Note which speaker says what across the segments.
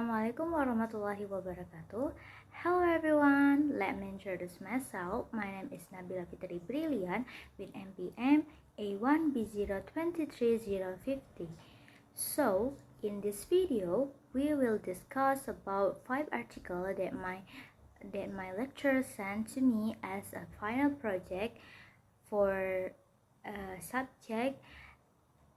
Speaker 1: Assalamualaikum warahmatullahi wabarakatuh. Hello everyone, let me introduce myself. My name is Nabilla Fitri Brillian with MPM A1B023050. So, in this video, we will discuss about 5 articles that my lecturer sent to me as a final project for a subject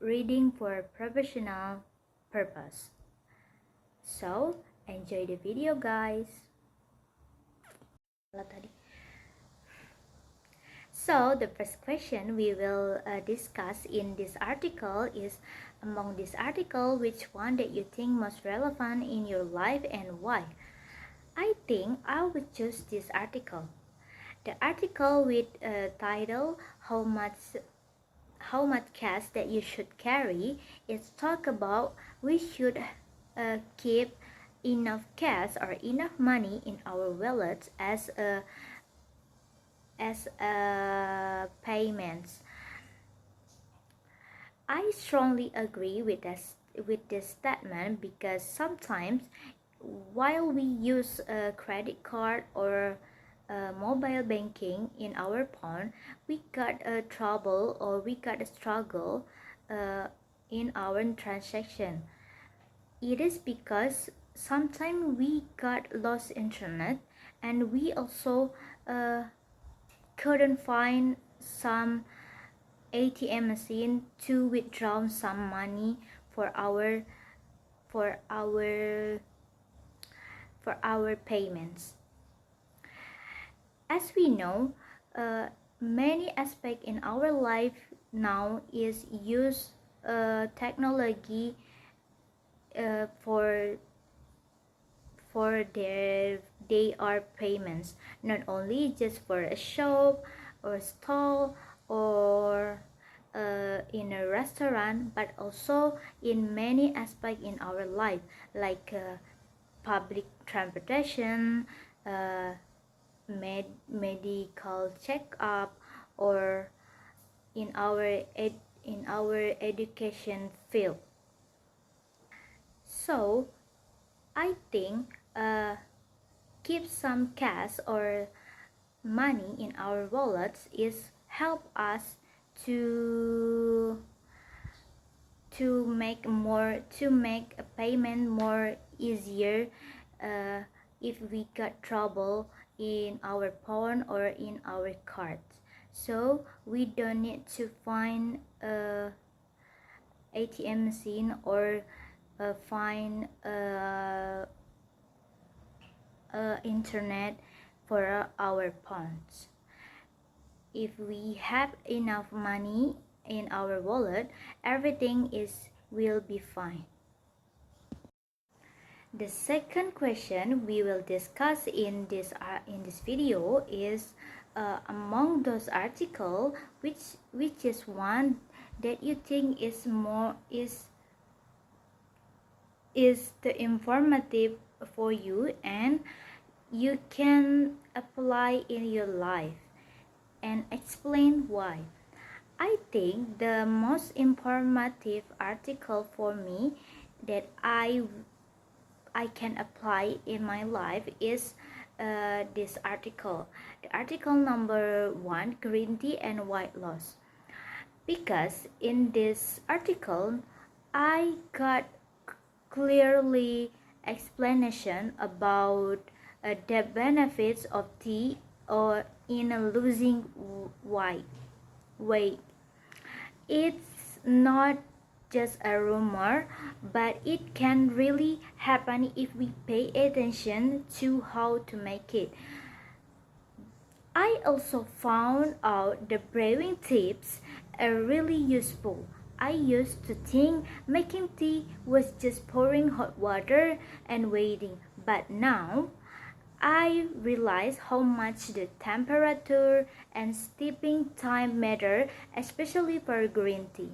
Speaker 1: reading for professional purpose. So, enjoy the video guys. So, the first question we will discuss in this article is, among this article, which one that you think most relevant in your life and why? I think I would choose this article. The article with title how much cash that you should carry is talk about we should keep enough cash or enough money in our wallets as payments. I strongly agree with this statement because sometimes while we use a credit card or mobile banking in our phone, we got a trouble or we got a struggle in our transaction. It is because sometimes we got lost internet and we also couldn't find some ATM machine to withdraw some money for our payments. As we know, many aspects in our life now is use technology for their payments, not only just for a shop or stall or in a restaurant, but also in many aspects in our life, like public transportation, medical checkup, or in our education field. So I think keep some cash or money in our wallets is help us to make a payment more easier if we got trouble in our phone or in our cards. So we don't need to find a ATM machine or find internet for our phones. If we have enough money in our wallet, everything will be fine. The second question we will discuss in this video is among those articles, which is one that you think is the informative for you and you can apply in your life, and explain why. I think the most informative article for me that I can apply in my life is this article. The article number 1, green tea and weight loss. Because in this article, I got clearly explanation about the benefits of tea or in losing weight. It's not just a rumor, but it can really happen if we pay attention to how to make it. I also found out the brewing tips are really useful. I used to think making tea was just pouring hot water and waiting, but now I realize how much the temperature and steeping time matter, especially for green tea.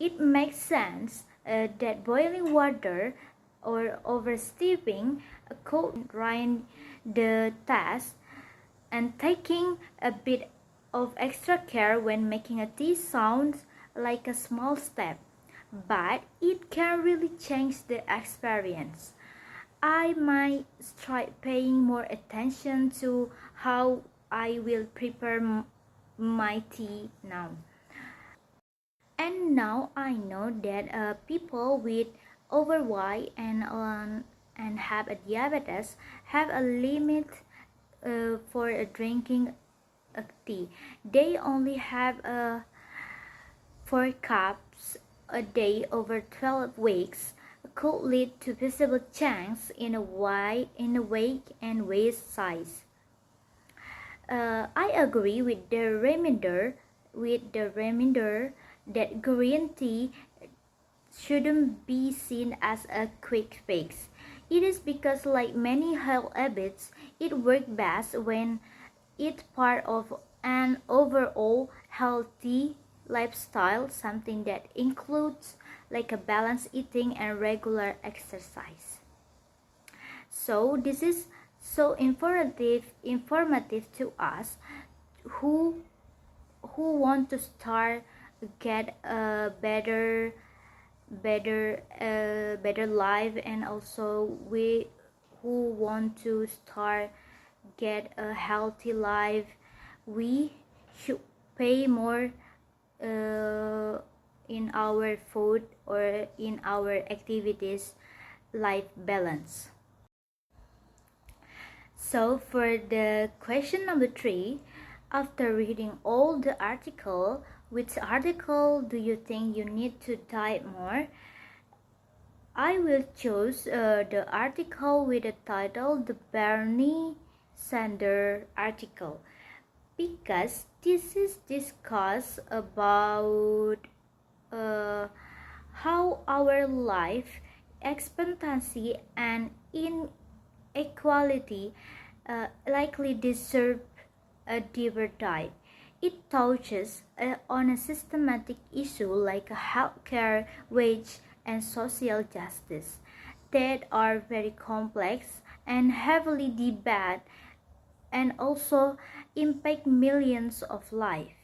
Speaker 1: It makes sense that boiling water or oversteeping could ruin the taste, and taking a bit of extra care when making a tea sounds like a small step, but it can really change the experience. I might start paying more attention to how I will prepare my tea now. And now I know that people with overweight and have a diabetes have a limit for drinking tea. They only have 4 cups a day over 12 weeks could lead to visible changes in weight and waist size. I agree with the reminder that green tea shouldn't be seen as a quick fix. It is because, like many health habits, it works best when it's part of an overall healthy lifestyle, something that includes like a balanced eating and regular exercise. So this is so informative to us who want to start get a better life, and also we who want to start get a healthy life. We should pay more in our food or in our activities life balance. So for the question number 3, after reading all the article, which article do you think you need to type more? I will choose the article with the title The Bernie Sanders Article, because this is discuss about uh, how our life expectancy and inequality likely deserve a deeper dive. It touches on a systematic issue like healthcare, wage, and social justice that are very complex and heavily debated and also impact millions of lives.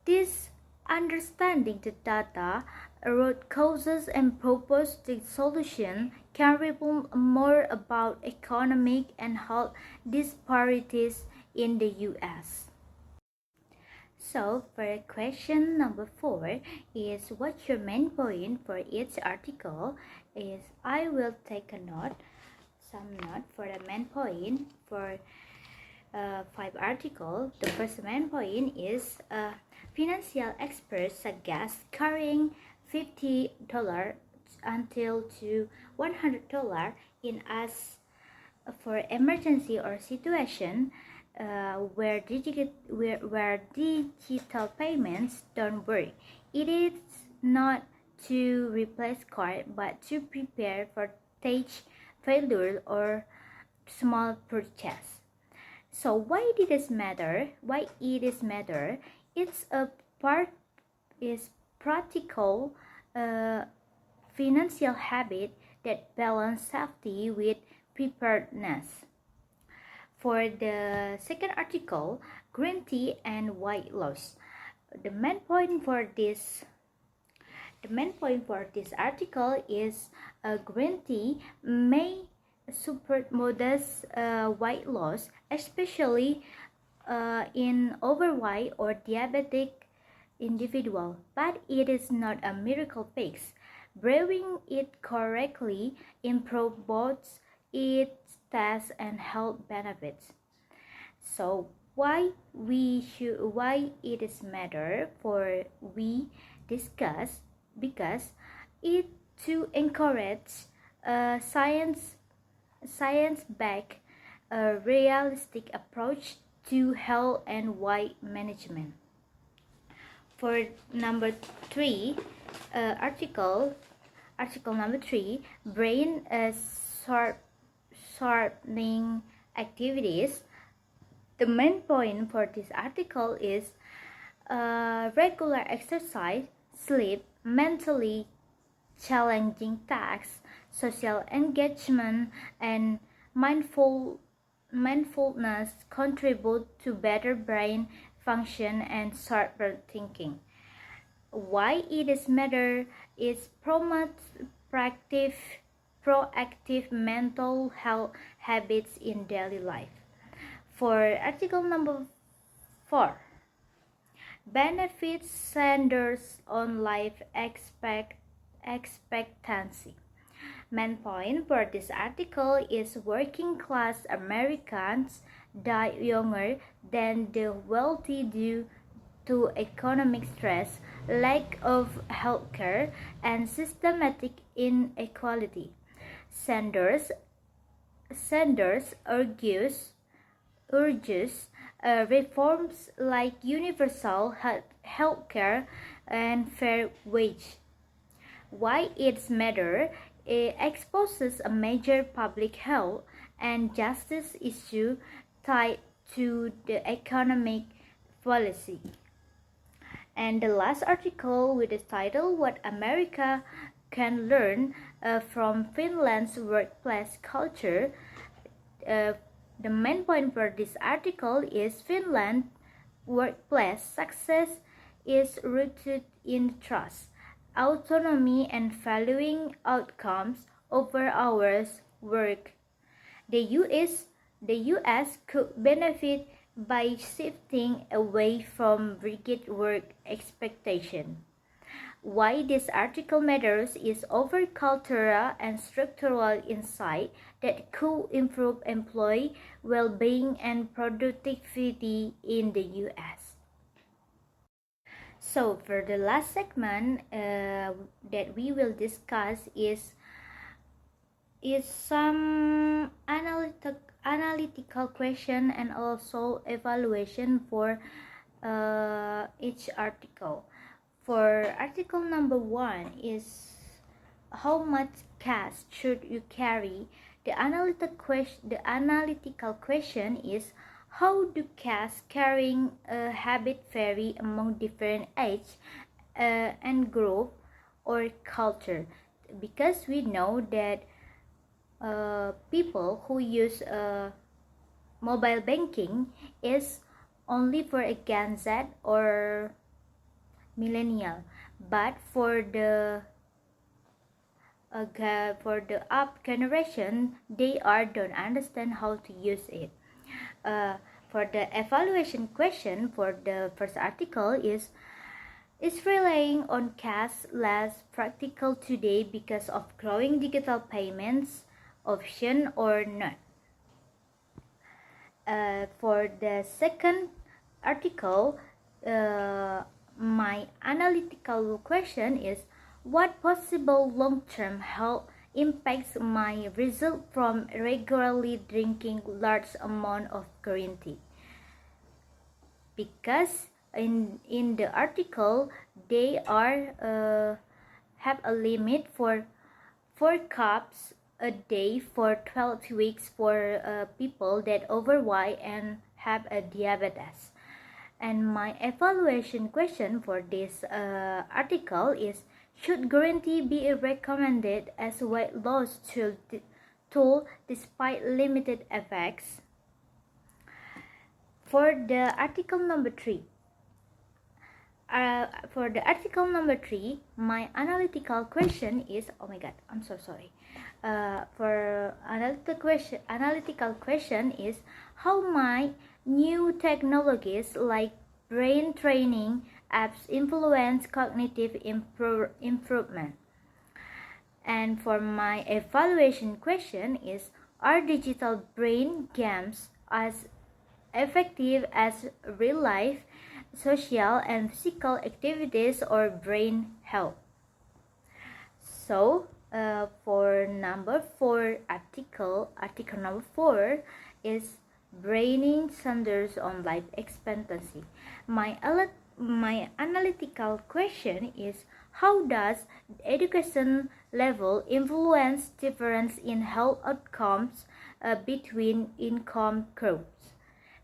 Speaker 1: This understanding the data, root causes, and proposed solution can reveal more about economic and health disparities in the U.S. So, for question number 4 is what's your main point for each article? Is I will take some note for the main point for 5 articles. The first main point is financial experts suggest carrying $50 until to $100 in as for emergency or situation where digital payments don't work. It is not to replace card but to prepare for stage failure or small purchase. So why did this matter? Why it is matter? It's a part is practical financial habit that balance safety with preparedness. For the second article, green tea and weight loss. The main point for this article is green tea may support modest weight loss, especially in overweight or diabetic individual, but it is not a miracle fix. Brewing it correctly improves both its taste and health benefits. So why it is matter for we discuss, because it to encourage science-backed realistic approach to health and weight management. For number 3 article number 3, brain sharpening activities. The main point for this article is regular exercise, sleep, mentally challenging tasks, social engagement, and mindfulness contribute to better brain function and sharper thinking. Why it is matter is promote proactive mental health habits in daily life. For article number 4, benefits centers on life expectancy. Main point for this article is working class Americans die younger than the wealthy due to economic stress, lack of healthcare, and systematic inequality. Sanders urges reforms like universal healthcare and fair wage. Why it's matter? It exposes a major public health and justice issue tied to the economic policy. And the last article with the title What America Can Learn from Finland's Workplace Culture. The main point for this article is Finland's workplace success is rooted in trust, autonomy, and valuing outcomes over hours work. The US could benefit by shifting away from rigid work expectation. Why this article matters is over cultural and structural insight that could improve employee well-being and productivity in the US. So for the last segment that we will discuss is some analytical question and also evaluation for each article. For article number 1 is how much cash should you carry? The analytical question is how do cash carrying habit vary among different age and group or culture? Because we know that people who use mobile banking is only for a Gen Z or millennial, but for the up generation, they don't understand how to use it. For the evaluation question for the first article is relying on cash less practical today because of growing digital payments option or not? For the second article, my analytical question is what possible long-term health impacts my result from regularly drinking large amount of green tea? Because in the article they are have a limit for 4 cups a day for 12 weeks for people that overweight and have a diabetes. And my evaluation question for this article is should green tea be recommended as a weight loss tool despite limited effects? For the article number 3, my analytical question is for analytical question is how might new technologies like brain training apps influence cognitive improvement? And for my evaluation question is are digital brain games as effective as real life social and physical activities or brain health? So for number 4 article number 4 is braining centers on life expectancy. My analytical question is how does education level influence difference in health outcomes between income groups?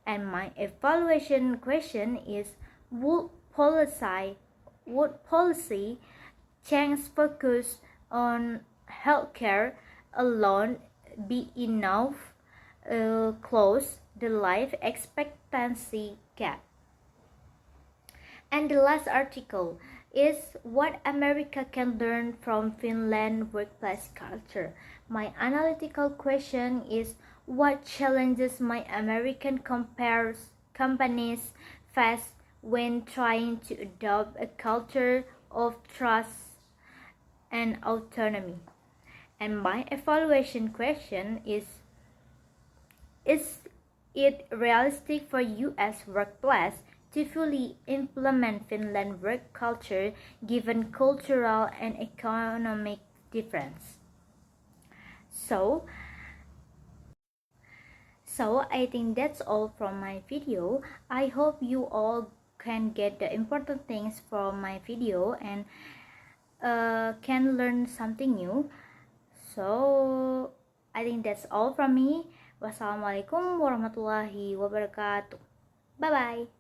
Speaker 1: And my evaluation question is would policy change focus on healthcare alone be enough close the life expectancy gap? And the last article, is what America can learn from Finland workplace culture. My analytical question is what challenges my American companies face when trying to adopt a culture of trust and autonomy. And my evaluation question is it realistic for US workplace to fully implement Finland work culture given cultural and economic difference? So, so I think that's all from my video. I hope you all can get the important things from my video and can learn something new. So I think that's all from me. Wassalamualaikum warahmatullahi wabarakatuh. Bye bye.